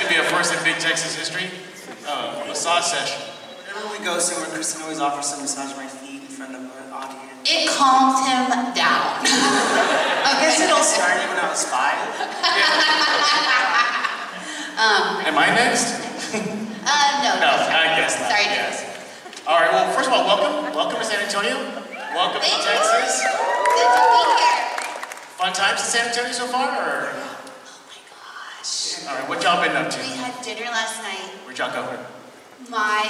gonna be a first in Big Texas history. Massage session. Whenever we go somewhere, Kristen always offers to massage my feet in front of an audience. It calms him down. I guess it all started when I was 5. Am I next? No, I guess not. Sorry, yes. All right, well, first of all, welcome. Welcome to San Antonio. Welcome to Texas. Good to be here. Fun times in San Antonio so far, or? Oh my gosh. All right, what y'all been up to? We had dinner last night. Where'd y'all go? My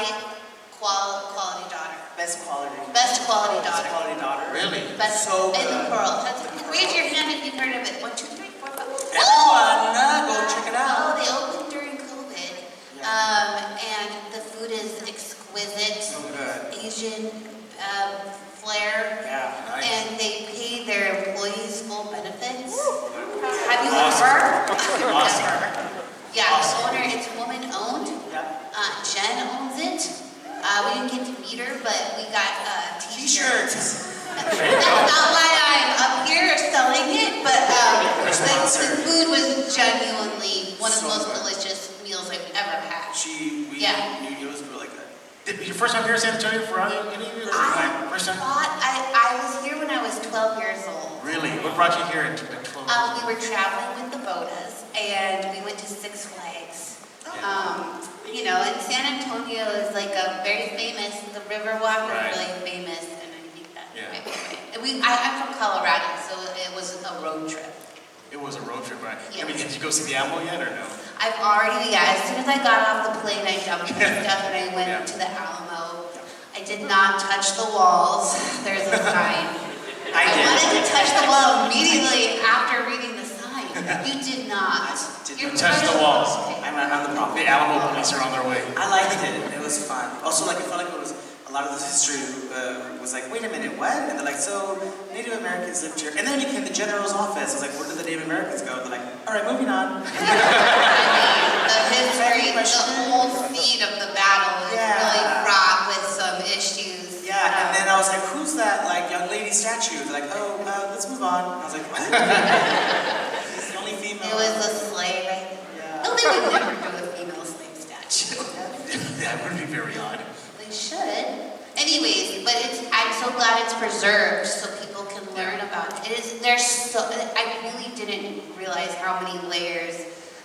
quality daughter. Best quality. Best quality daughter. Best quality daughter. Really? Best So in the good. world. Raise your hand if you've heard of it. 1, 2, 3, 4, 5. Everyone, go check it out. Oh, they opened during COVID. And the food is exquisite. So good. Asian flair. Yeah. Nice. And they pay their employees full benefits. Have you Awesome. ever? Awesome. Yeah, Awesome. the owner, it's woman owned. Yep. Jen owns it. We didn't get to meet her, but we got t-shirts. That's not why I'm up here selling it, but the food was genuinely one of the So most good. delicious meals I've ever had. Yeah. It was really good. Your first time here in San Antonio for any of you? First time? I was here when I was 12 years old. Really? What brought you here in 12? We were traveling with the Bodas, and we went to Six Flags. You know, and San Antonio is like a very famous, the Riverwalk Right. is really famous, and I think that's Yeah. my favorite. I'm from Colorado, so it was a road trip. It was a road trip, right? Yeah. I mean, did you go see the Alamo yet, or no? I've already, as soon as I got off the plane, I jumped my stuff and I went Yeah. to the Alamo. I did not touch the walls. There's a sign. I did. wanted to touch the wall immediately after reading the sign. You did not. Didn't You're touch the part of- walls. Okay. I'm on the problem. The Alamo police are on their way. I liked it. It was fun. Also, like, I felt like it was a lot of the history was like, wait a minute, what? And they're like, so Native Americans lived here. And then you came to the general's office. I was like, where did the Native Americans go? They're like, all right, moving on. The history, the whole scene of the battle is Yeah. really fraught with some issues. Yeah, and then I was like, who's that, like, young lady statue? They're like, oh, let's move on. And I was like, what? She's the only female. It was a slave, I think. Yeah. No, they would never do a female slave statue. That would be very odd. They should. Anyways, but I'm so glad it's preserved so people can learn about it. I really didn't realize how many layers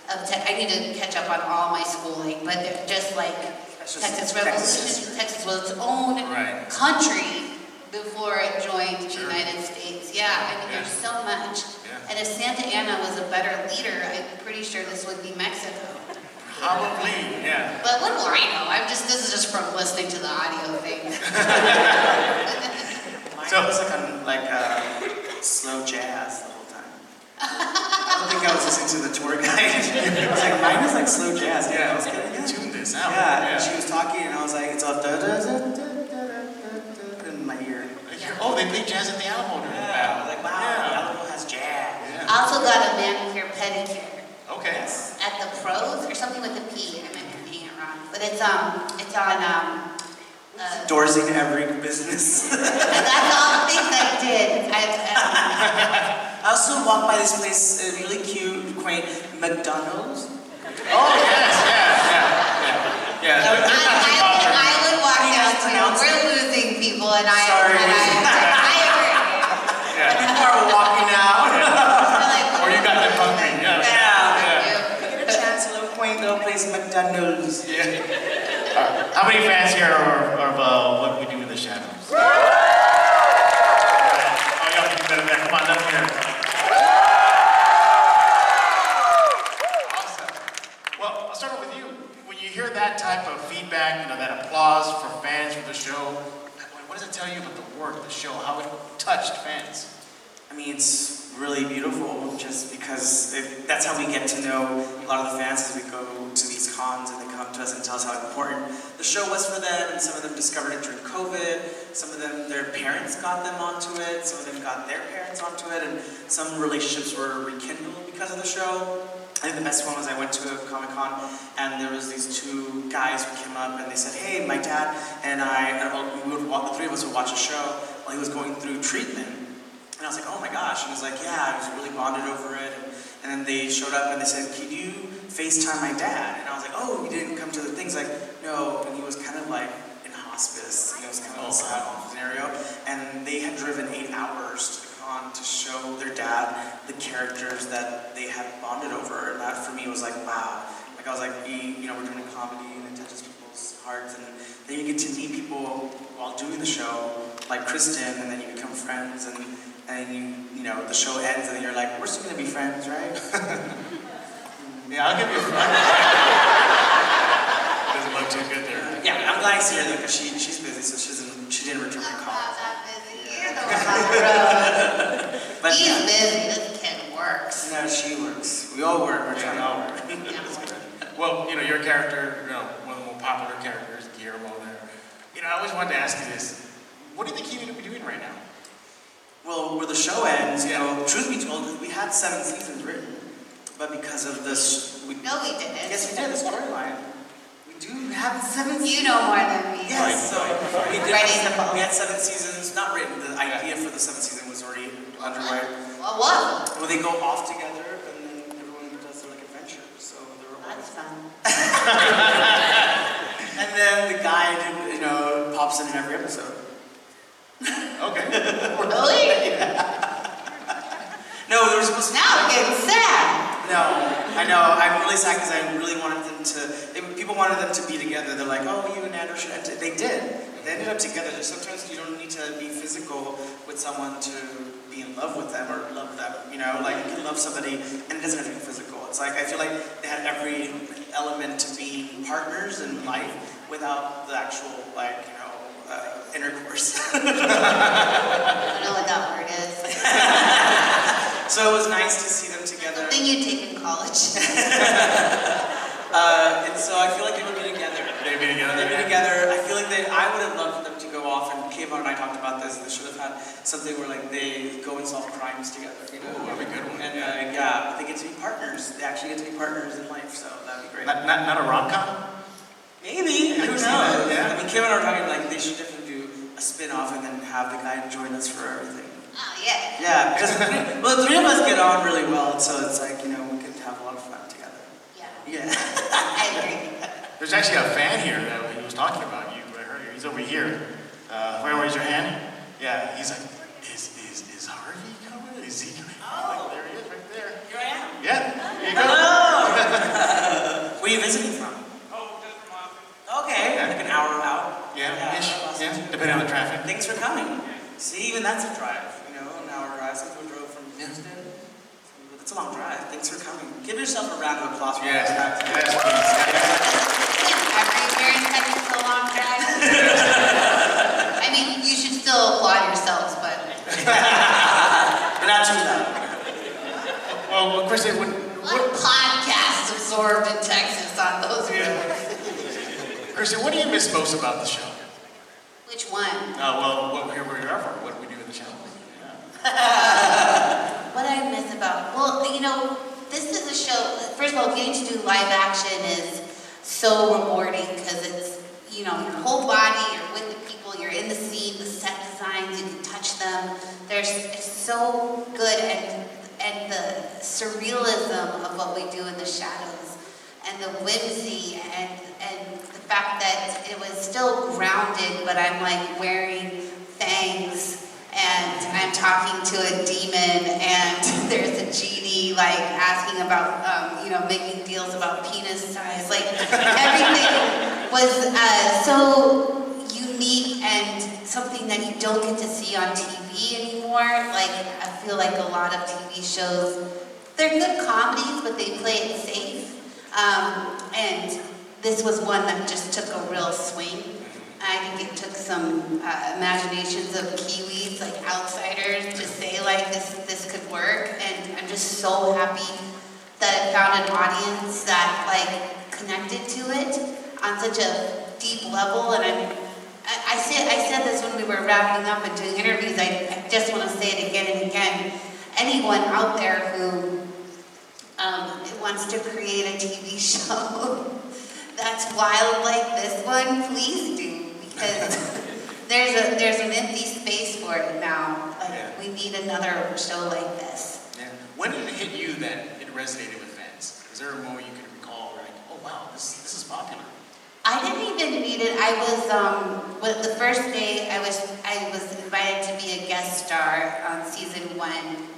of I need to catch up on all my schooling, but they're just like Texas Revolution. Texas was its own Right. country before it joined the Sure. United States. Yeah, I mean, there's so much. Yeah. And if Santa Ana was a better leader, I'm pretty sure this would be Mexico. Probably, yeah. But what do I know? This is just from listening to the audio thing. Mine was like on slow jazz the whole time. I don't think I was listening to the tour guide. I was like, mine is like slow jazz. Yeah, I was getting it. tune this out. Yeah, and she was talking, and I was like, it's all da da da da da da in my ear. Oh, they play jazz at the Alamo during the Yeah, battle. like wow, Yeah. the Alamo has jazz. Yeah. I also got a manicure pedicure Okay. at the Pros or something with a P. I might be saying it wrong, but it's on. Doorsing every business. And that's all the things I did. I also walked by this place, really cute, quaint McDonald's. Oh, yes, yeah. I would walk How do you down pronounce too. We're losing people, and I Sorry. agree. People are walking out. Or you got them hungry, Yeah. Get a chance, a little quaint little place, McDonald's. Yeah. How many fans here are of what we do in the shadows? Oh, y'all can do better than that. Come on, let me hear it. Awesome. Well, I'll start with you. When you hear that type of feedback, that applause for fans for the show, what does it tell you about the work, the show, how it touched fans? I mean, it's really beautiful just because that's how we get to know a lot of the fans as we go to these cons and they come to us and tell us how important the show was for them. And some of them discovered it during COVID. Some of them, their parents got them onto it. Some of them got their parents onto it. And some relationships were rekindled because of the show. I think the best one was I went to a Comic-Con and there was these two guys who came up and they said, hey, my dad and the three of us would watch a show while he was going through treatment. And I was like, oh my gosh. And he was like, yeah, I was really bonded over it. And then they showed up and they said, can you FaceTime my dad. And I was like, oh, you didn't come to the things? Like, no. And he was kind of like in hospice. It was kind of a sad scenario. And they had driven 8 hours to the con to show their dad the characters that they had bonded over. And that for me was like, wow. Like I was like, we're doing a comedy and it touches people's hearts. And then you get to meet people while doing the show, like Kristen, and then you become friends. And the show ends, and then you're like, we're still gonna be friends, right? Yeah, I'll give you a friend. Doesn't look too good there. Yeah, I'm glad I see her though, because she's busy, so she didn't return my call. I'm not that busy. You're the one on the road. But He's busy. This kid works. no, she works. We all work. We're trying to all work. Well, your character, one of the more popular characters, Guillermo there. I always wanted to ask you this. What do you think you need to be doing right now? Well, where the show ends, truth be told, we had 7 seasons written, but because of this, No, we didn't. yes, we did, the storyline. We do have 7 seasons. You know more than me. Yes, so we did. Ready to vote. We had 7 seasons, not written. The idea for the 7th season was already underway. Well, what? Well, they go off together, and then everyone does their adventure. So there were That's fun. and then the guy, pops in every episode. Okay. Really? No, they were supposed to. Now I'm getting sad. No, I know. I'm really sad because I really wanted them to. People wanted them to be together. They're like, oh, you and Andrew should. They did. They ended up together. Sometimes you don't need to be physical with someone to be in love with them or love them. Like you can love somebody and it doesn't have to be physical. It's like I feel like they had every element to be partners in life without the actual intercourse. I don't know what that word is. So it was nice to see them together. The thing you take in college. And so I feel like they would be together. They'd be together. They'd be together. I feel like I would have loved them to go off, and Kevin and I talked about this. They should have had something where they go and solve crimes together. Ooh, that'd be a good one. And they get to be partners. They actually get to be partners in life, so that'd be great. Not a rom-com? Maybe. Who knows? Yeah. I mean, Kevin and I were talking they should definitely do a spin-off and then have the guy join us for everything. Oh, yeah. Yeah, because the 3 of us get on really well, so it's like, we could have a lot of fun together. Yeah. Yeah. I agree. There's actually a fan here that he was talking about you. I heard he's over here. Where raise your hand? Yeah, he's like, is Harvey coming? Is he coming? Oh, there he is, right there. Here I am. Yeah, here you go. Hello! Where are you visiting from? Oh, just from Austin. Okay, like an hour out. Yeah, Austin too. depending on the traffic. Thanks for coming. See, even that's a drive, an hour drive. Some people drove from Houston. It's a long drive. Thanks for coming. Give yourself a round of applause for Yes, that. yes, please. Every parent having so long drive. I mean, you should still applaud yourselves, but But not too loud. Well, Kristen, what podcast absorbed in Texas on those roads? Kristen, what do you miss most about the show? Which one? What here we are for? What do we do in the show? What I miss about, this is a show, first of all, getting to do live action is so rewarding because it's, your whole body, you're with the people, you're in the scene, the set designs, you can touch them. It's so good and the surrealism of what we do in the shadows and the whimsy and the fact that it was still grounded, but I'm like wearing fangs and I'm talking to a demon and there's a genie like asking about, making deals about penis size. Like everything was so unique and something that you don't get to see on TV anymore. Like I feel like a lot of TV shows, they're good comedies, but they play it safe. And this was one that just took a real swing. I think it took some imaginations of Kiwis, like outsiders, to say like this could work. And I'm just so happy that it found an audience that like connected to it on such a deep level. And I said this when we were wrapping up and doing interviews. I just want to say it again and again. Anyone out there who wants to create a TV show that's wild like this one, please do, because there's an empty space for it now. Like we need another show like this. Yeah. When did it hit you that it resonated with fans? Is there a moment you can recall this is popular. I didn't even read it. I was the first day I was invited to be a guest star on season 1,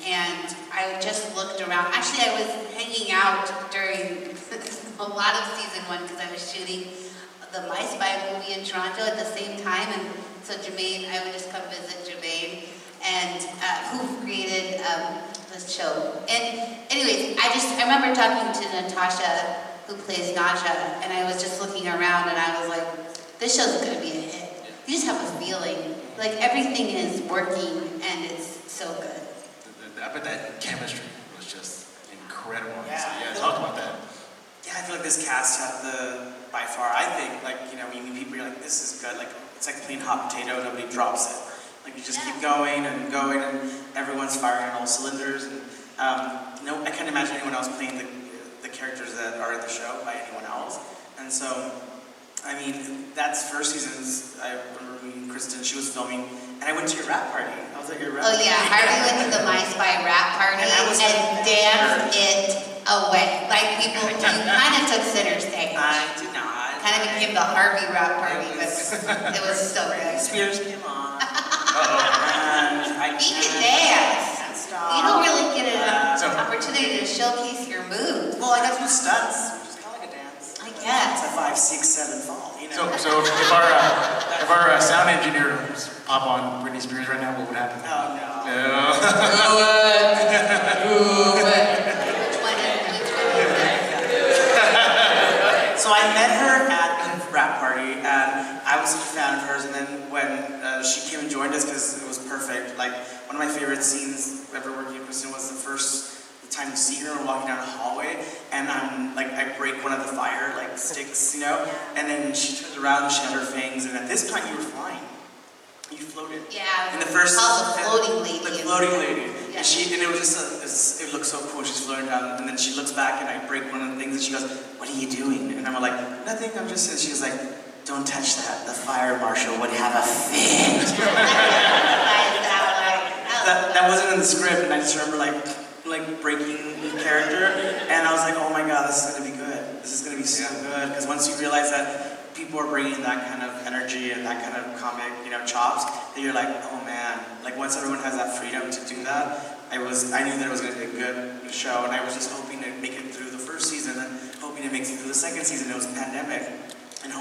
and I just looked around. Actually, I was hanging out during a lot of season 1 because I was shooting the My Spy movie in Toronto at the same time, and so Jermaine, I would just come visit Jermaine, and who created this show. And anyways, I remember talking to Natasha, who plays Naja, and I was just looking around and I was like, this show's gonna be a hit. You just have a feeling. Like everything is working and it's so good. I bet that chemistry was just incredible. Yeah. So, yeah, talk about that. Yeah, I feel like this cast had by far, I think, like, you know, when you meet people, you're like, this is good. Like, it's like clean hot potato, nobody drops it. Like, you just keep going, and everyone's firing on all cylinders. And, I can't imagine anyone else playing the characters that are in the show by anyone else. And so, I mean, that's first season's, I remember meeting Kristen, she was filming, and I went to your rap party. I was at your rap party. Oh yeah, Harvey went to the My Spy rap party and danced it away. Like people, you kind of took center stage. I did not. Kind of became the Harvey rap party, but it was so good. Spears came on. And You can dance. Stop. You don't really get an opportunity to showcase your moves. Well, I got to do stunts, which is kind of like a dance. I guess. It's a 5, 6, 7 fall, you know. So if our sound engineer was pop on Britney Spears right now, what would happen? Oh, no. So I met her at a rap party, and I was such a fan of hers, and then when she came and joined us, because it was perfect, like, one of my favorite scenes ever working with Kristen was the time you see her walking down the hallway, and I break one of the fire, like, sticks, you know, and then she turns around and she had her fangs, and at this time you were flying. You floated. Yeah. In the first, called the floating lady. The floating lady. Yeah. And it was just, it looked so cool. She's floating down, and then she looks back, and I break one of the things, and she goes, "What are you doing?" And I'm like, "Nothing. I'm just." And she was like, "Don't touch that. The fire marshal would have a fit." That wasn't in the script, and I just remember like breaking character, and I was like, "Oh my God, this is gonna be good. This is gonna be so good." Because once you realize that people are bringing that kind of energy and that kind of comic, chops, that you're like, oh man, like once everyone has that freedom to do that, I knew that it was going to be a good show, and I was just hoping to make it through the first season, and hoping to make it through the second season. It was a pandemic, and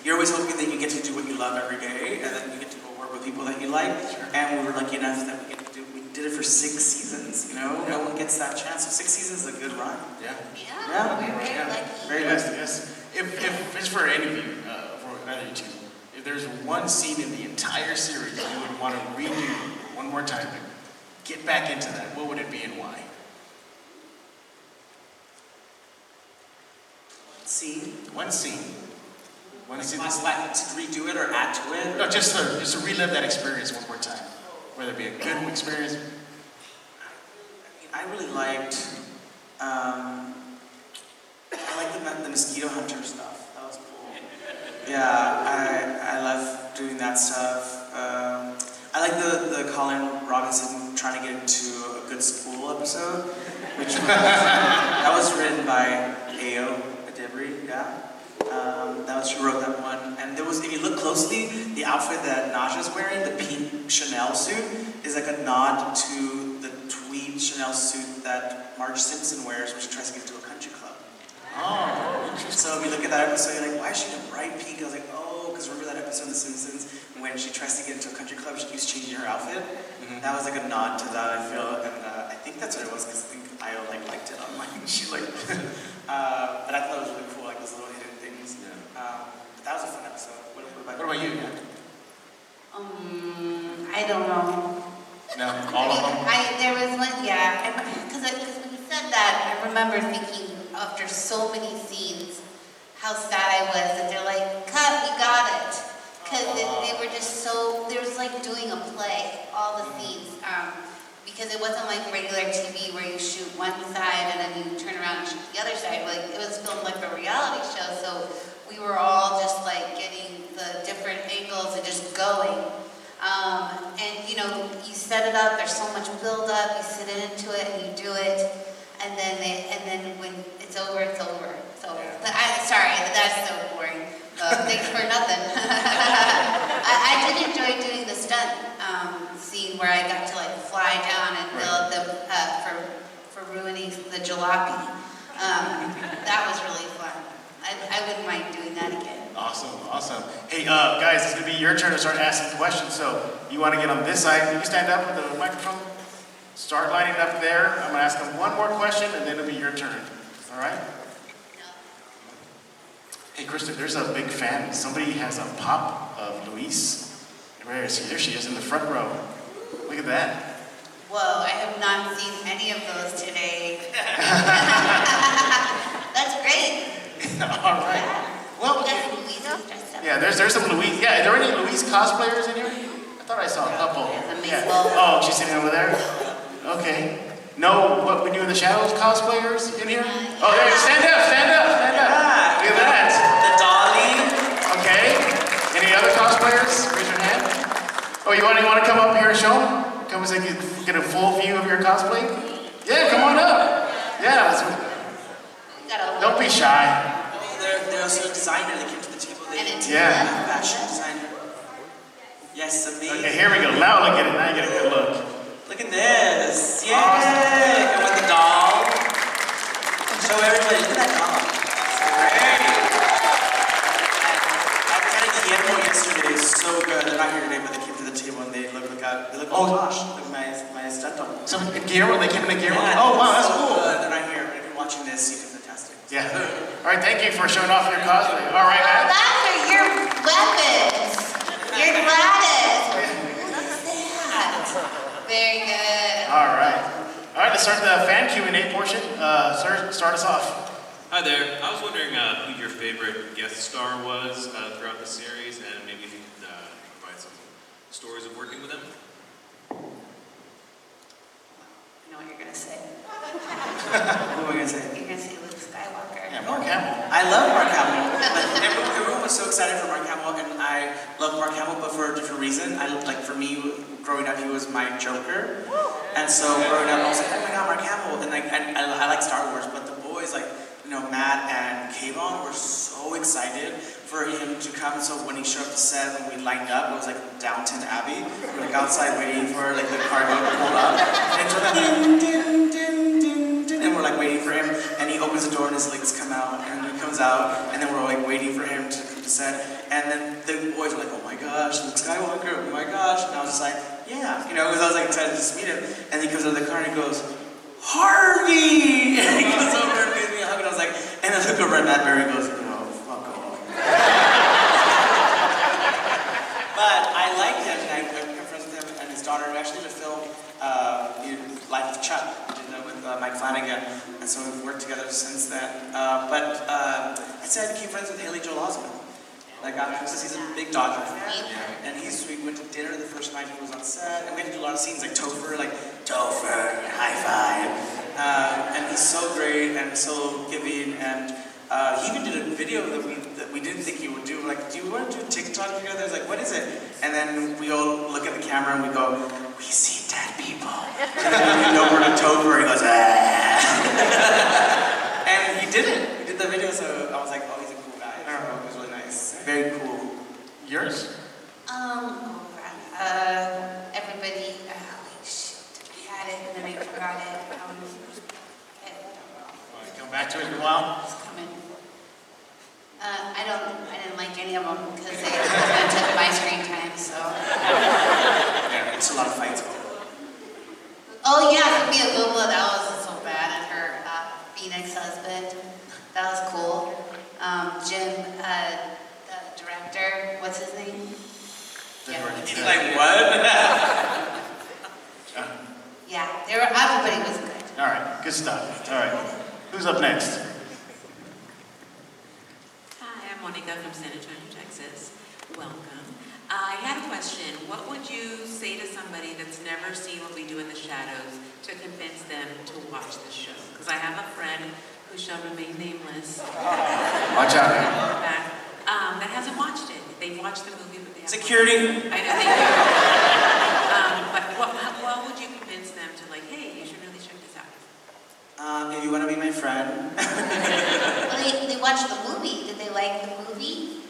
you're always hoping that you get to do what you love every day, and then you get to go work with people that you like, and we were lucky enough that we did it for 6 seasons, No one gets that chance, so 6 seasons is a good run. Yeah. Yeah. We're very lucky. Very Yes, lucky. yes. If it's for any of you, for either you two, if there's one scene in the entire series you would want to redo one more time, get back into that, what would it be and why? Scene? One scene. One scene. To redo it or add to it? No, just to relive that experience one more time. Whether it be a good experience. I really liked, the Mosquito Hunters stuff. That was cool. Yeah, I love doing that stuff. I like the Colin Robinson trying to get into a good school episode, which was, that was written by A.O. Adebri, yeah. She wrote that one. And there was, if you look closely, the outfit that Naja's wearing, the pink Chanel suit, is like a nod to the tweed Chanel suit that Marge Simpson wears when she tries to get into a country club. Oh, interesting. So if you look at that episode, you're like, why is she in a bright pink? I was like, oh, because remember that episode of The Simpsons when she tries to get into a country club, she keeps changing her outfit? Mm-hmm. That was like a nod to that, I feel, and I think that's what it was, because I think Io liked it online. She liked it. But I thought it was really cool, like those little hidden things. Yeah. But that was a fun episode. What about you? I don't know. No, all of them? There was one, because when you said that, I remember thinking, after so many scenes, how sad I was that they're like, cut, we got it. Because they were just so, there was like doing a play, all the scenes. Because it wasn't like regular TV where you shoot one side and then you turn around and shoot the other side. Like, it was filmed like a reality show, so we were all just like getting the different angles and just going. And you set it up, there's so much build up, you sit into it and you do it, and then when it's over, it's over. So, but I did enjoy doing the stunt scene where I got to like fly down and build them for ruining the jalopy. That was really fun. I wouldn't mind doing that again. Awesome, awesome. Hey, guys, it's gonna be your turn to start asking questions. So you want to get on this side? You can stand up with the microphone. Start lining up there. I'm gonna ask them one more question, and then it'll be your turn. All right? Hey, Kristen, there's a big fan. Somebody has a pop of Louise. Where is she? There she is in the front row. Look at that. Whoa, I have not seen any of those today. That's great. All right. Well, That's Louise dressed up. yeah, there's some Louise. Yeah, are there any Louise cosplayers in here? I thought I saw a couple. Yeah. Oh, she's sitting over there? Okay. No, what we do in the shadows cosplayers in here? Oh, there, stand up, stand up, stand up. Look at that. The dolly. Okay. Any other cosplayers? Raise your hand. Oh, you want to come up here and show them? Come so you can get a full view of your cosplay? Yeah, come on up. Yeah, don't be shy. They're also a designer. They came to the table. Yeah. Fashion designer. Yes, amazing. Okay, here we go. Now look at it. Now you get a good look. Look at this. Yay! Awesome. And with the doll. Show everybody. Look at that doll. Great. I had Guillermo yesterday. It's so good. They're not here today, but they came to the table and they look out. They look, oh gosh, look at my stunt double. So Guillermo, they came in Guillermo? Yeah, Oh, wow, that's so cool. good. They're not here, but if you're watching this, you can fantastic. Yeah. All right, thank you for showing off your cosplay. All right, guys. Those are your weapons. Your Gladys. Look at that. Very good. All right. All right, let's start the fan Q&A portion. Sir, start us off. Hi there. I was wondering who your favorite guest star was throughout the series, and maybe if you could provide some stories of working with him. I know what you're going to say. What am I going to say? You're going to say Luke Skywalker. Yeah, Mark Hamill. I love Mark Hamill. Everyone was so excited for Mark Hamill, and I love Mark Hamill, but for a different reason. For me, growing up, he was my Joker. And so growing up, I was like, oh my god, Mark Hamill. And I like Star Wars, but the boys, Matt and Kayvon were so excited for him to come. So when he showed up to set, when we lined up, it was like Downton Abbey. We were outside waiting for the cargo to pull up. And it's like, din, din, din, din, din, and we're waiting for him. And he opens the door and his legs come out. And he comes out, and then we're waiting for him to come to set. And then the boys were like, oh my gosh, Luke Skywalker, oh my gosh. And I was just like, yeah, because I was excited to just meet him. And he comes out of the car and he goes, Harvey! And he goes over and gives me a hug, and I was like, and I look over at Matt Berry and goes, no, fuck off. But I liked him, and I became friends with him and his daughter. We actually did a film, Life of Chuck, with Mike Flanagan, and so we've worked together since then. But I said I became friends with Haley Joel Osment. Because he's a big Dodger fan. And we went to dinner the first night he was on set, and we had to do a lot of scenes like Topher, high five. And he's so great and so giving, and he even did a video that we didn't think he would do. Do you want to do TikTok together? I was like, what is it? And then we all look at the camera and we go, we see dead people. And then we look over to Topher and he goes, ah. And he did it. He did the video, so I was like, oh, he's a cool guy. It was really nice. Very cool. Yours? Everybody, shoot, I had it and then I forgot it. Come back to it in a while. It's coming. I didn't like any of them because they took my screen time, so. Yeah, it's a lot of fights. Oh yeah, Sophia Gobla, that wasn't so bad, and her Phoenix husband. That was cool. Jim, the director, what's his name? What? Yeah, everybody was good. All right, good stuff. All right, who's up next? Hi, I'm Monica from San Antonio, Texas. Welcome. I had a question. What would you say to somebody that's never seen what we do in the shadows to convince them to watch the show? Because I have a friend who shall remain nameless. Watch out. That hasn't watched it. They've watched the movie, but they haven't. Security. I know they do. But what would you convince them to hey, you should really check this out? If you want to be my friend. Well, they watched the movie. Did they like the movie?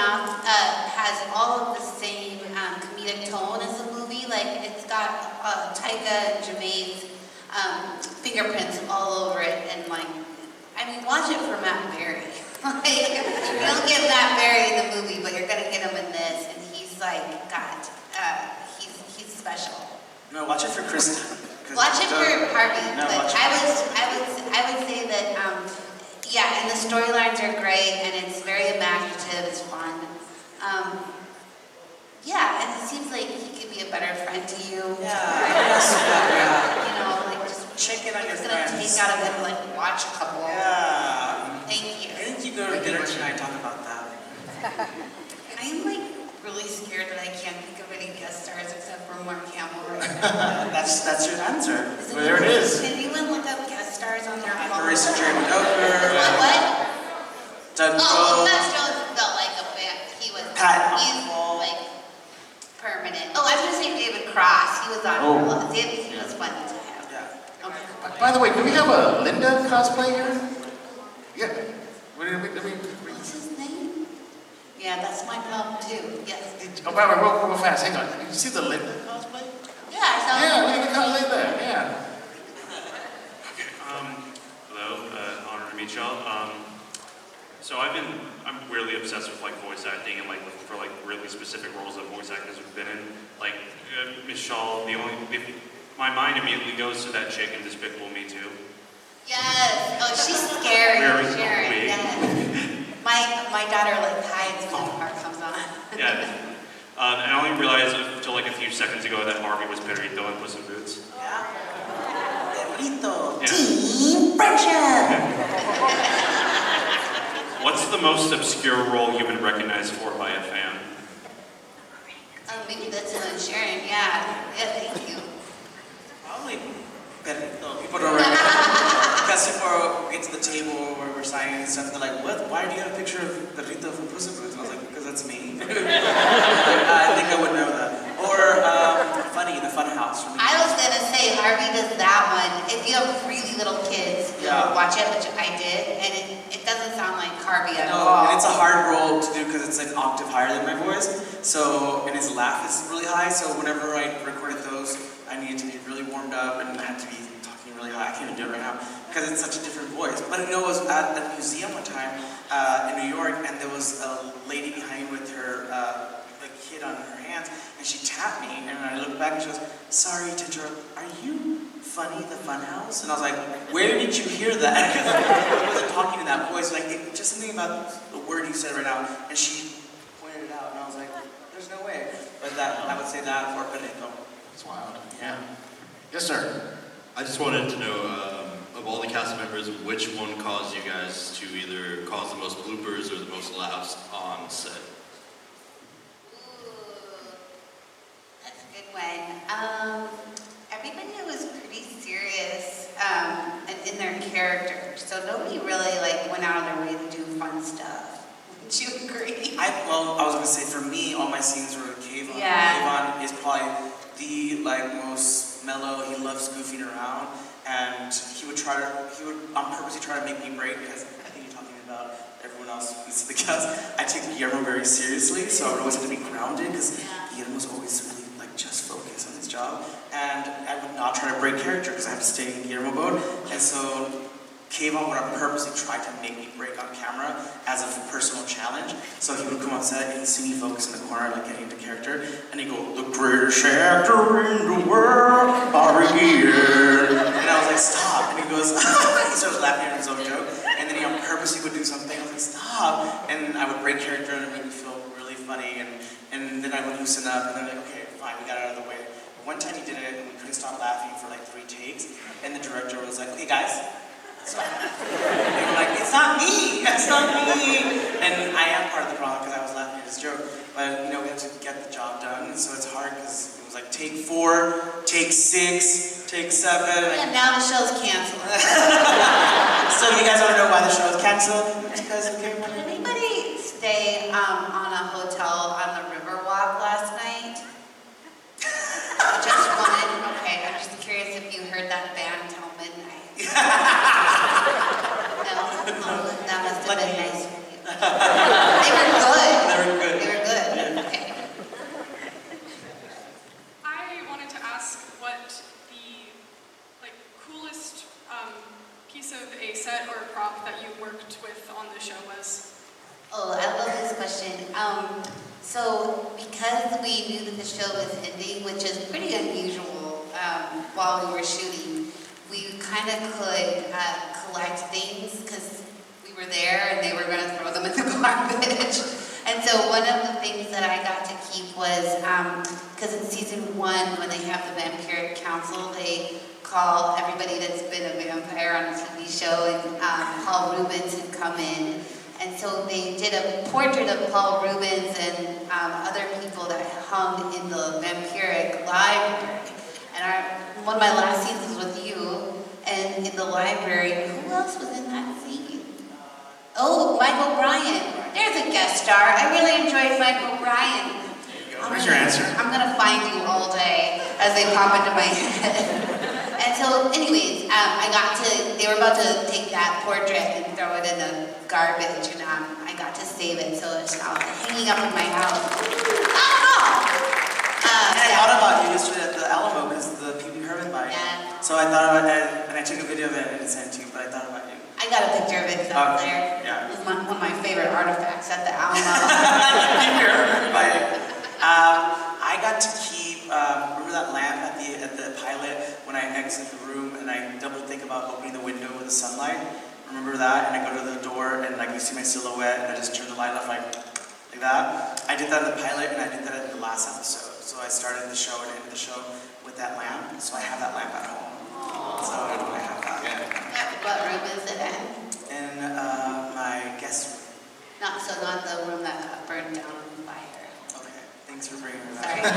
enough has all of the same comedic tone as the movie. Like, it's got Taika and Jermaine's fingerprints all over it, and like, I mean, watch it for Matt Berry. Like, you don't get Matt Berry in the movie, but you're gonna get him in this, and he's like he's special. No, watch it for Kristen. Watch it for Harvey, No, but watch it. I would say that yeah, and the storylines are great, and it's very imaginative. It's fun. Yeah, and it seems like he could be a better friend to you. Yeah, yeah. You know, like just Check in on your it's gonna friends. take out of it, like watch a couple. Yeah. Thank you. I think you go to dinner tonight and talk about that. I'm like really scared that I can't think of any guest stars except for Mark Hamill right now. That's your answer. Well, there it is. Can anyone look up guest stars on their phone? Marissa Jeremy Dover. What? Doug Oh, well, Cole. Gus Jones felt like a band. He's like permanent. Oh, I was gonna say David Cross. He was on. Oh. He was fun to have. Yeah. Okay. By the way, do we have a Linda cosplay here? Yeah. Let me. What's his name? Yeah, that's my problem too. Yes. Oh, by the way, real fast. Hang on. Did you see the Linda cosplay? Yeah, I saw. Yeah, look at the cosplay there. Yeah. Hello, honor to meet y'all. So I'm really obsessed with like voice acting and like looking for like really specific roles that voice actors have been in. Like Miss Schaal, my mind immediately goes to that chick in Despicable Me Too. Yes. Oh, she's scary. Very Sharon. big. Yes. My daughter like hides when the part comes on. Yeah. And I only realized until like a few seconds ago that Harvey was Pedrito in Puss in Boots. Yeah. Bonito. Yeah. Team friendship. What's the most obscure role you've been recognized for by a fan? Oh, maybe that's Sharon. Yeah. Yeah. Thank you. Probably Perrito. People don't recognize. Because people get to the table where we're signing and stuff, they're like, what? Why do you have a picture of Perrito from Puss in Boots? And I was like, because that's me. I think I would know that. Or Funny, the Fun House. I was gonna say Harvey does that one. If you have really little kids, you'll Yeah. watch it, which I did, and it doesn't sound like Harvey at No, all. and it's a hard role to do because it's an octave higher than my voice. So, and his laugh is really high. So whenever I recorded those, I needed to be really warmed up and I had to be talking really high. I can't even do it right now because it's such a different voice. But I was at a museum one time in New York, and there was a lady behind with her kid on her hands, and she tapped me, and I looked back and she goes, "Sorry to interrupt. Are you Funny the Fun House?" And I was like, "Where did you hear that?" I wasn't talking in that voice. Like just something about the word you said right now, and she pointed it out, and I was like, "There's no way." But I would say that or Perrito. That's wild. Yeah. Yes, sir. I just wanted to know, of all the cast members, which one caused you guys to either cause the most bloopers or the most laughs on set? Ooh, that's a good one. Everybody was pretty serious and in their character, so nobody really went out of their way to do fun stuff. Would you agree? I was gonna say for me, all my scenes were with Kayvon. Yeah. Kayvon is probably the most mellow. He loves goofing around, and he would on purpose try to make me break because I think you're talking about everyone else who's the cast. I take Guillermo very seriously, so I would always have to be grounded because Guillermo's always really just focused on his job, and I would not try to break character because I have to stay in Guillermo mode, and so Kayvon would have purposely tried to make me break on camera as a personal challenge. So he would come on set and he'd see me focus in the corner, getting into character, and he'd go, "The greatest actor in the world, Harvey Guillén." And I was like, "Stop." And he goes, he starts laughing at his own joke, and then he on purpose he would do something. I was like, "Stop." And I would break character and it made me feel really funny, and then I would loosen up, and then like, okay, fine, we got it out of the way. But one time he did it, and we couldn't stop laughing for 3 takes, and the director was like, "Okay, guys, stop." And they were like, "It's not me, it's not me." And I am part of the problem because I was laughing at his joke, but we have to get the job done, so it's hard because it was take 4, take 6, take 7. And now the show's canceled. So you guys want to know why the show is canceled? It's because of Kayvon. Did anybody stay on a hotel on the Riverwalk last night? Just one? Okay, I'm just curious if you heard that band till midnight. No, that must have been nice for you. They were good. we knew that the show was ending, which is pretty unusual while we were shooting, we kind of could collect things because we were there and they were going to throw them in the garbage. And so one of the things that I got to keep was, because in season 1, when they have the vampiric council, they call everybody that's been a vampire on a TV show, and Paul Rubens had come in. And so they did a portrait of Paul Rubens and other people that hung in the vampiric library. And one of my last scenes was with you, and in the library, who else was in that scene? Oh, Mike O'Brien. There's a guest star. I really enjoyed Mike O'Brien. Where's your answer? I'm gonna find you all day as they pop into my head. And so, anyways, they were about to take that portrait and throw it in the garbage, and I got to save it, so it's now hanging up in my house. And I thought about you yesterday at the Alamo because the Pee Wee Herman bike. Yeah. So I thought about that, and I took a video of it and I didn't send it to you, but I thought about you. I got a picture of it out there. Yeah. It was one of my favorite artifacts at the Alamo. Pee Wee Herman bike. I got to keep, remember that lamp at the pilot when I exit the room and I double think about opening the window with the sunlight? Remember that? And I go to the door and like you see my silhouette and I just turn the light off like that. I did that in the pilot and I did that in the last episode. So I started the show and ended the show with that lamp. So I have that lamp at home. So I have that. Yeah, what room is it in? In my guest room. Not the room that got burned down in the fire. Okay, thanks for bringing it Sorry. up.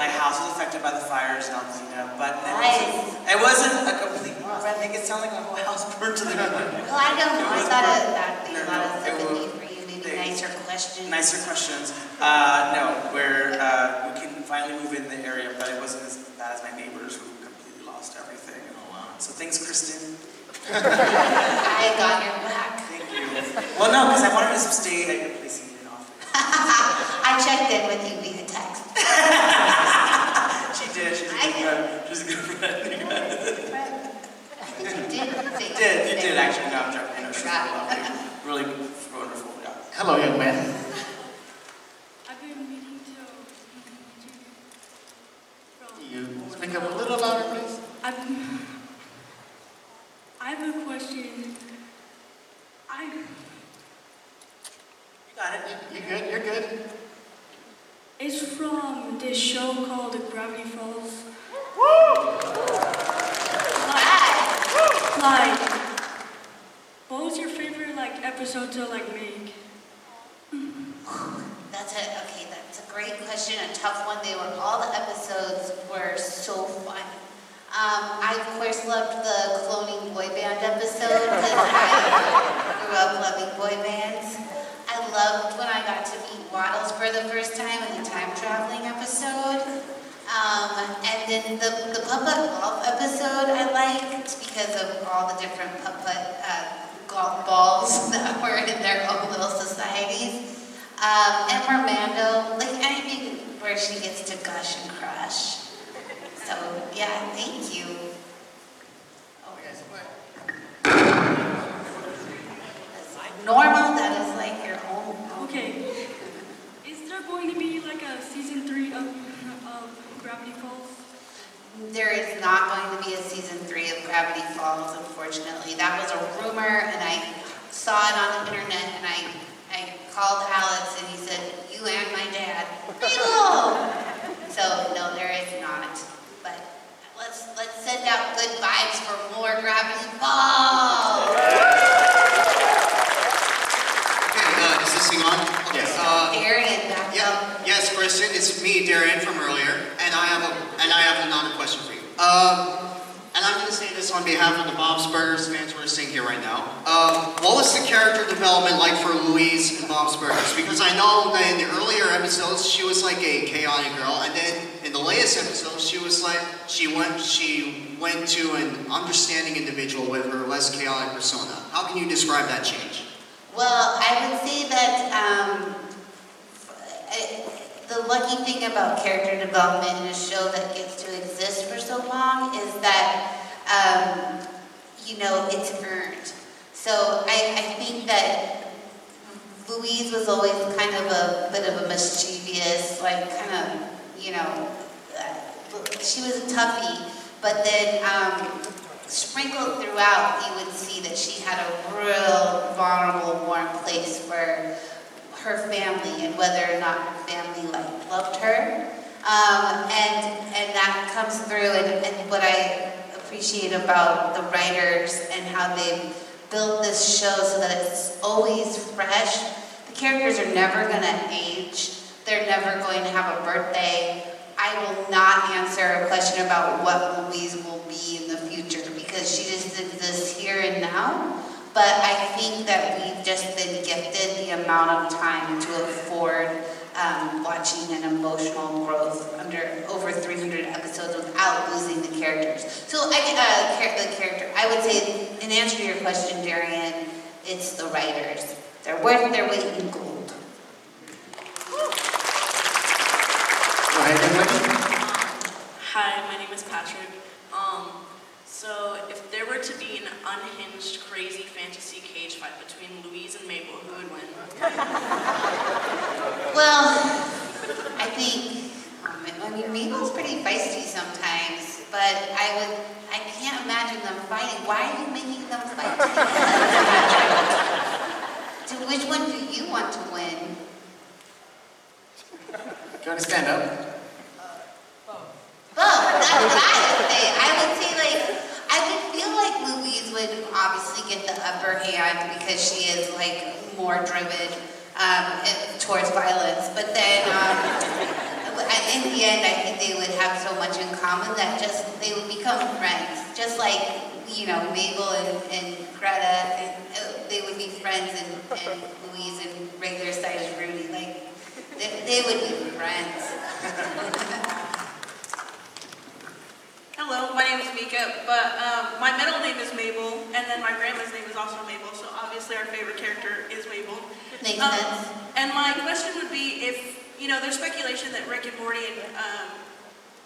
My house was affected by the fires and all this, but it wasn't a complete loss. I make it sound like my whole house burned to the ground. Well, I don't know. I thought that'd be a lot of sympathy for you. Maybe nicer questions. Nicer questions. No, where we can finally move in the area, but it wasn't as bad as my neighbors who completely lost everything. Oh, wow. So thanks, Kristen. I got your back. Thank you. Well, no, because I wanted to stay at your place and get off. I checked in with you via text. She did. She's a good friend. You did actually. No, I'm joking. I know she's really lovely. Really wonderful. Yeah. Hello, young man. I've been meaning to meet you You speak up a little louder, please. I have a question. You got it. You good? You're good. It's from this show called Gravity Falls. Like, what was your favorite episode to make? That's a great question, a tough one. All the episodes were so fun. I of course loved the cloning boy band episode because I grew up loving boy bands. I loved when I got to meet Waddles for the first time in the time traveling episode. And then the puppet golf episode I liked because of all the different puppet golf balls that were in their own little societies. And Mermando, anything where she gets to gush and crush. So yeah, thank you. Oh, yes, what? Normal, that is your own. Okay. Is there going to be a season 3 of Gravity Falls? There is not going to be a season 3 of Gravity Falls, unfortunately. That was a rumor, and I saw it on the internet, and I called Alex, and he said, "You and my dad." So no, there is not. But let's send out good vibes for more Gravity Falls. Okay, is this thing on? Yes. Darian, back up. Yes, Kristen, it's me, Darian from earlier, and I have another question for you. And I'm going to say this on behalf of the Bob's Burgers fans who are sitting here right now. What was the character development like for Louise in Bob's Burgers? Because I know that in the earlier episodes she was like a chaotic girl, and then in the latest episodes she was like she went to an understanding individual with her less chaotic persona. How can you describe that change? Well, I would say that the lucky thing about character development in a show that gets to exist for so long is that, it's earned. So I think that Louise was always kind of a bit of a mischievous, like kind of, she was a toughie, but then sprinkled throughout, you would see that she had a real vulnerable, warm place for her family and whether or not her family loved her. And that comes through, and what I appreciate about the writers and how they built this show so that it's always fresh. The characters are never going to age. They're never going to have a birthday. I will not answer a question about what Louise will be in the future because she just exists here and now. But I think that we've just been gifted the amount of time to afford watching an emotional growth under over 300 episodes without losing the characters. So the character, I would say, in answer to your question, Darian, it's the writers. They're worth their weight in gold. Go ahead, everybody. Hi, my name is Patrick. So if there were to be an unhinged, crazy fantasy cage fight between Louise and Mabel, who would win? Well, I think, Mabel's pretty feisty sometimes, but I can't imagine them fighting. Why are you making them fight together? Which one do you want to win? Do you want to stand up? Both. That's what I would say. I would say, I would feel like Louise would obviously get the upper hand because she is, more driven towards violence. But then, in the end, I think they would have so much in common that they would become friends. Just like, Mabel and Greta, they would be friends, and Louise and regular-sized Rudy, they would be friends. Hello, my name is Mika, but my middle name is Mabel, and then my grandma's name is also Mabel, so obviously our favorite character is Mabel. Makes sense. And my question would be if, there's speculation that Rick and Morty and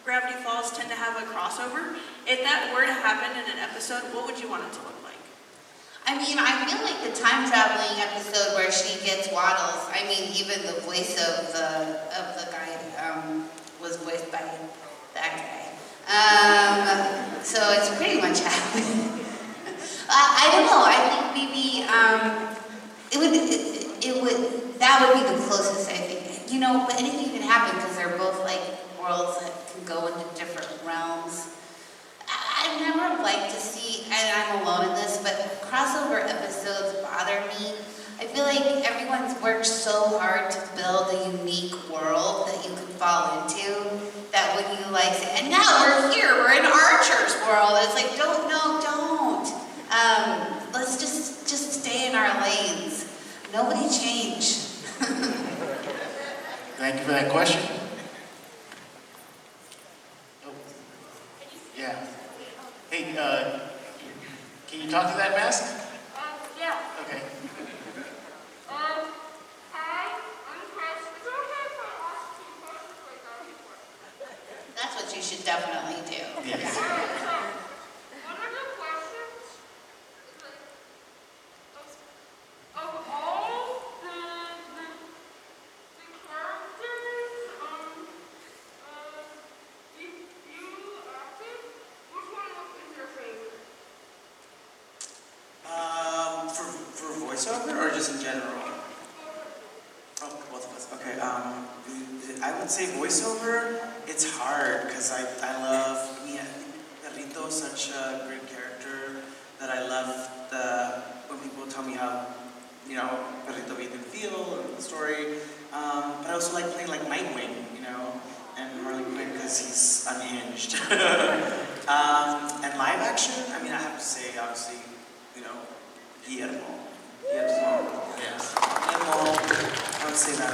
Gravity Falls tend to have a crossover. If that were to happen in an episode, what would you want it to look like? I feel like the time traveling episode where she gets Waddles, even the voice of the guy was voiced by that guy. So it's pretty much happening. I don't know. I think maybe that would be the closest. I think but anything can happen because they're both worlds that can go into different realms. I'd never like to see, and I'm alone in this, but crossover episodes bother me. I feel like everyone's worked so hard to build a unique world that you could fall into, that when you say, and now we're here, we're in Archer's world. It's don't. Let's just stay in our lanes. Nobody change. Thank you for that question. Oh. Yeah. Hey, can you talk to that mask? Yeah. Okay. Hi, I'm Chris. Is it okay if I ask some questions like that before? That's what you should definitely do. Yes. Alright, so one of the questions is of all the characters you acted, which one is your favorite? For voiceover or just in general? Oh, both of us. Okay. I would say voiceover. It's hard because I love. Perrito is such a great character that I love when people tell me how Perrito made them feel and the story. But I also like playing Nightwing, and Harley Quinn because he's unhinged. And live action. I have to say obviously, Guillermo. Guillermo. Yes. Guillermo. I would say that.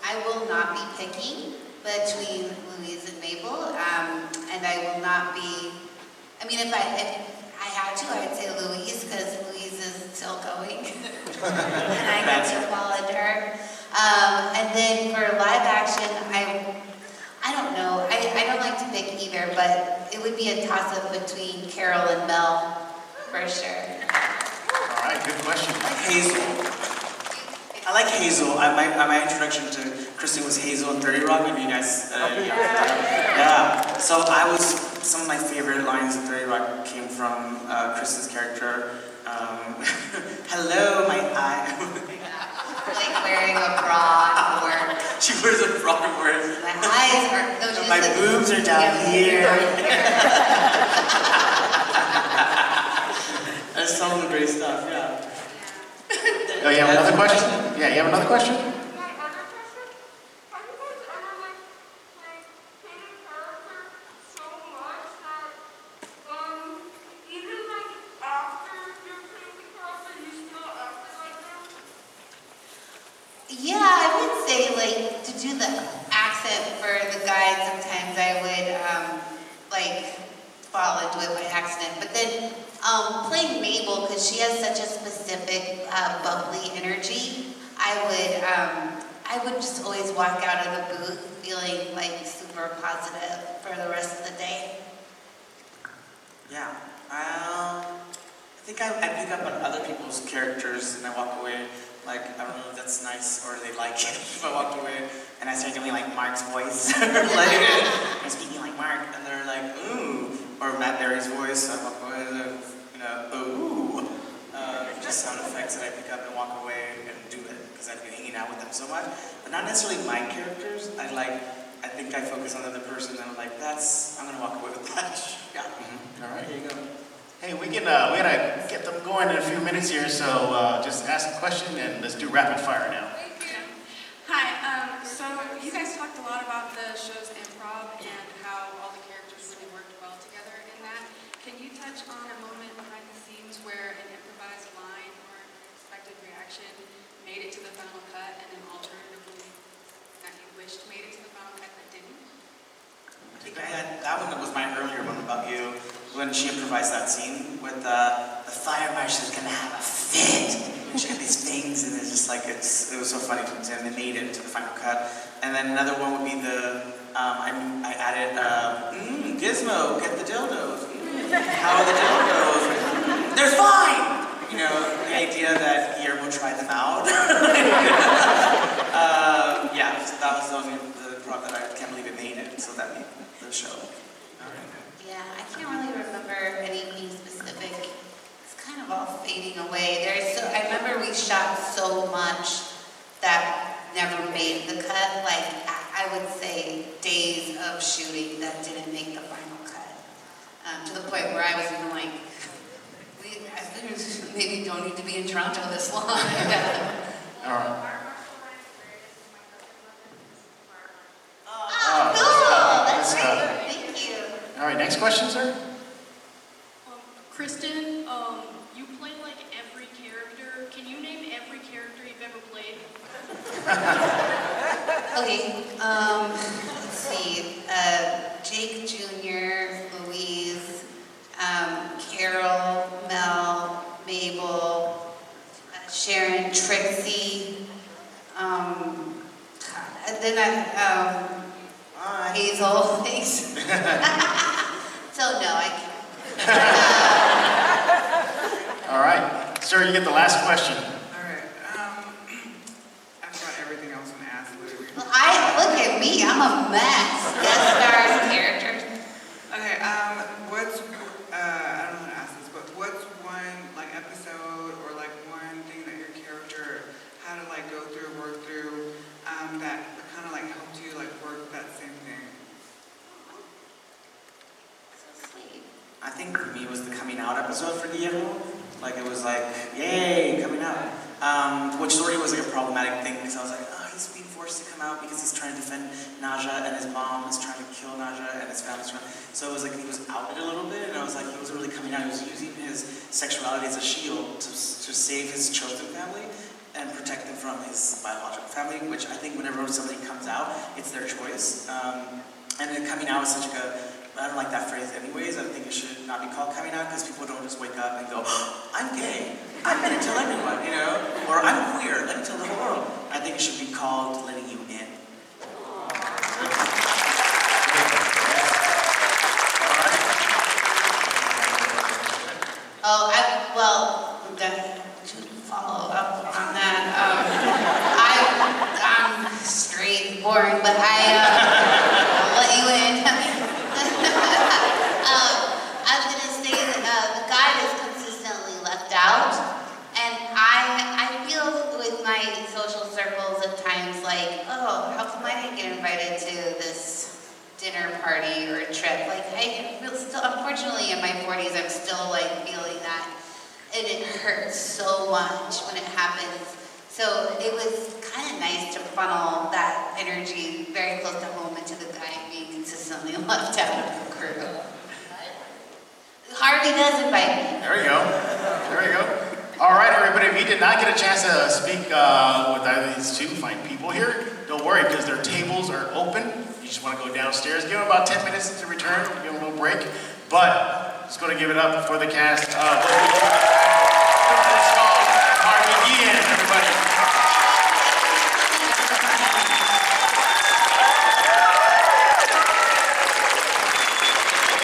I will not be picking between Louise and Mabel, and I will not be. If I had to, I'd say Louise because Louise is still going, and I get to follow her. And then for live action, I don't know. I don't like to pick either, but it would be a toss-up between Carol and Mel, for sure. All right, good question. Hazel. I like Hazel. My introduction to Kristen was Hazel in 30 Rock. Maybe you guys. Yeah. So some of my favorite lines in 30 Rock came from Kristen's character. Hello, my eye. Like wearing a bra to work. She wears a bra to work. My eyes are. No, she My just boobs are down here. That's some of the great stuff. Yeah. Oh, you have another question? Yeah, you have another question? My other question, have you guys ever like hate a character so much that even like after you're playing the character, you still acted like them? Yeah, I would say like to do the accent for the guys, sometimes I would like fall into it by accident. But then playing Mabel, because she has such a specific bubbly energy, I would just always walk out of the booth feeling like super positive for the rest of the day. Yeah. I think I pick up on other people's characters and I walk away like, I don't know if that's nice or they like it. If I walked away and I started doing like Mark's voice, like I'm speaking like Mark, and they're like, ooh, or Matt Berry's voice, so I walk away and ooh. Just sound effects that I pick up and walk away and do it because I've been hanging out with them so much. But not necessarily my characters. I think I focus on the other person and I'm like, I'm gonna walk away with that. Yeah. All right. There you go. Hey, we gotta get them going in a few minutes here, so just ask a question and let's do rapid fire now. Thank you. Hi, so you guys talked a lot about the show's improv and how all the characters really worked well together in that. Can you touch on a moment behind the scenes where an improvised line or an unexpected reaction made it to the final cut and then alternatively that you wished made it to the final cut that didn't? I think that one was my earlier one about you, when she improvised that scene with the fire marshal's gonna have a fit. And she had these things, and it's just like it was so funny to them. They made it to the final cut. And then another one would be I added Gizmo, get the dildos. How are the dildos? They're fine. You know, the idea that Guillermo tried them out. Yeah, so that was the only prop that I can't believe it made it. So that made the show. Yeah, I can't really remember anything specific. It's kind of all fading away. I remember we shot so much that never made the cut. Like, I would say days of shooting that didn't make the final cut. To the point where I was even like, I maybe don't need to be in Toronto this long. All right. Oh, cool! That's great. Thank you. All right, next question, sir. Kristen, you play like every character. Can you name every character you've ever played? Okay, let's see. Jake Jr., Louise, Carol, Mel, Mabel, Sharon, Trixie, and then Hazel. Thanks. So no, I can't. All right, sir, you get the last question. All right. I've got everything else on ask. Well, look at me. I'm a mess. Guest stars, characters. Okay. What's I don't know how to ask this, but what's one like episode or like one thing that your character had to like go through, work through, that kind of like helped you like work that same thing? So sweet. I think for me it was the coming out episode for Guillermo. Like it was like, yay, coming out. Which already was like a problematic thing because I was like, oh, he's being forced to come out because he's trying to defend Naja and his mom is trying to kill Naja and his family's trying. So it was like he was outed a little bit and I was like, he wasn't really coming out. He was using his sexuality as a shield to save his chosen family and protect them from his biological family, which I think whenever somebody comes out, it's their choice. And then coming out is such like I don't like that phrase anyways. I think it should not be called coming out because people don't just wake up and go, oh, I'm gay. I'm going to tell everyone, you know? Or I'm queer. Let me tell the whole world. I think it should be called letting you in. boring, but I'll let you in. I was gonna say that the guide is consistently left out, and I feel with my social circles at times like, oh, how come I didn't get invited to this dinner party or a trip? Like I feel still, unfortunately, in my 40s, I'm still like feeling that, and it hurts so much when it happens. So it was kind of nice to funnel that energy very close to home into the guy being consistently left out of the crew. Harvey does invite me. There you go. There you go. All right, everybody, if you did not get a chance to speak with either of these two fine people here, don't worry, because their tables are open. You just want to go downstairs. Give them about 10 minutes to return. Give them a little break. But just going to give it up for the cast of Kristen Schaal Harvey, everybody.